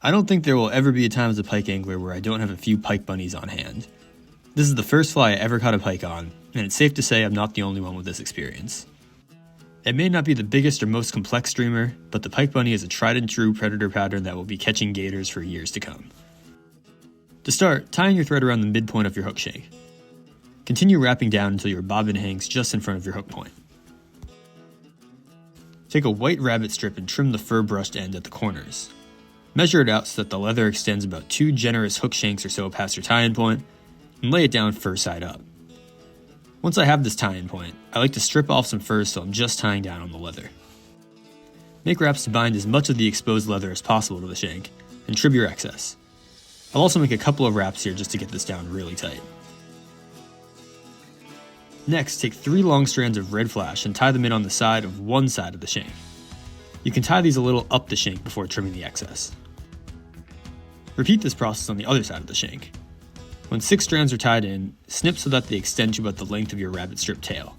I don't think there will ever be a time as a pike angler where I don't have a few pike bunnies on hand. This is the first fly I ever caught a pike on, and it's safe to say I'm not the only one with this experience. It may not be the biggest or most complex streamer, but the pike bunny is a tried and true predator pattern that will be catching gators for years to come. To start, tying your thread around the midpoint of your hook shank. Continue wrapping down until your bobbin hangs just in front of your hook point. Take a white rabbit strip and trim the fur brushed end at the corners. Measure it out so that the leather extends about 2 generous hook shanks or so past your tie-in point, and lay it down fur side up. Once I have this tie-in point, I like to strip off some fur so I'm just tying down on the leather. Make wraps to bind as much of the exposed leather as possible to the shank, and trim your excess. I'll also make a couple of wraps here just to get this down really tight. Next, take 3 long strands of red flash and tie them in on the side of one side of the shank. You can tie these a little up the shank before trimming the excess. Repeat this process on the other side of the shank. When 6 strands are tied in, snip so that they extend to about the length of your rabbit strip tail.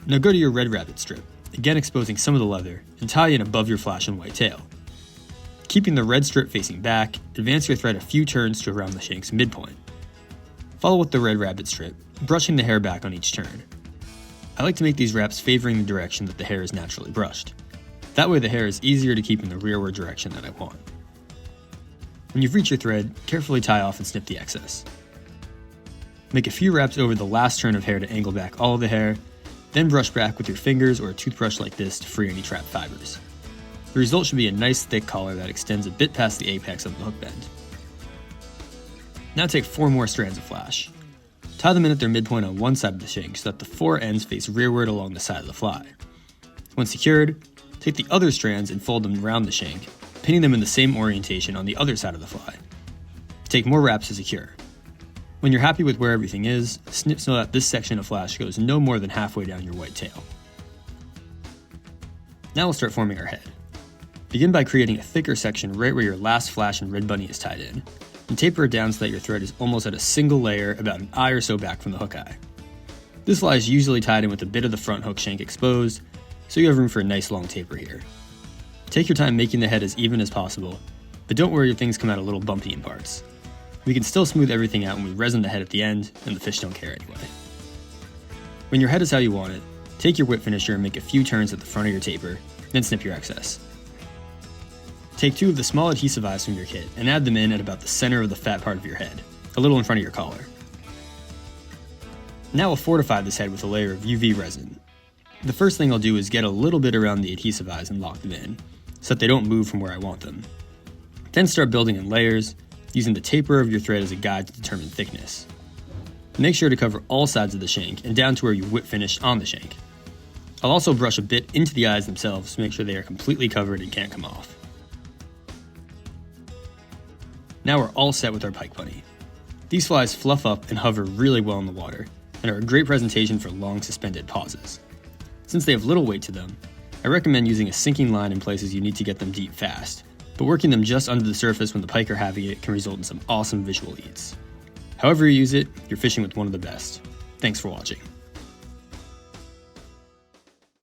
Now go to your red rabbit strip, again exposing some of the leather, and tie in above your flash and white tail. Keeping the red strip facing back, advance your thread a few turns to around the shank's midpoint. Follow with the red rabbit strip, brushing the hair back on each turn. I like to make these wraps favoring the direction that the hair is naturally brushed. That way the hair is easier to keep in the rearward direction that I want. When you've reached your thread, carefully tie off and snip the excess. Make a few wraps over the last turn of hair to angle back all of the hair, then brush back with your fingers or a toothbrush like this to free any trapped fibers. The result should be a nice thick collar that extends a bit past the apex of the hook bend. Now take 4 more strands of flash. Tie them in at their midpoint on one side of the shank so that the 4 ends face rearward along the side of the fly. When secured, take the other strands and fold them around the shank, pinning them in the same orientation on the other side of the fly. Take more wraps to secure. When you're happy with where everything is, snip so that this section of flash goes no more than halfway down your white tail. Now we'll start forming our head. Begin by creating a thicker section right where your last flash and red bunny is tied in, and taper it down so that your thread is almost at a single layer about an eye or so back from the hook eye. This fly is usually tied in with a bit of the front hook shank exposed, so you have room for a nice long taper here. Take your time making the head as even as possible, but don't worry if things come out a little bumpy in parts. We can still smooth everything out when we resin the head at the end, and the fish don't care anyway. When your head is how you want it, take your whip finisher and make a few turns at the front of your taper, then snip your excess. Take 2 of the small adhesive eyes from your kit and add them in at about the center of the fat part of your head, a little in front of your collar. Now we'll fortify this head with a layer of UV resin. The first thing I'll do is get a little bit around the adhesive eyes and lock them in, so that they don't move from where I want them. Then start building in layers, using the taper of your thread as a guide to determine thickness. Make sure to cover all sides of the shank and down to where you whip finish on the shank. I'll also brush a bit into the eyes themselves to make sure they are completely covered and can't come off. Now we're all set with our pike bunny. These flies fluff up and hover really well in the water, and are a great presentation for long suspended pauses. Since they have little weight to them, I recommend using a sinking line in places you need to get them deep fast, but working them just under the surface when the pike are having it can result in some awesome visual eats. However you use it, you're fishing with one of the best. Thanks for watching.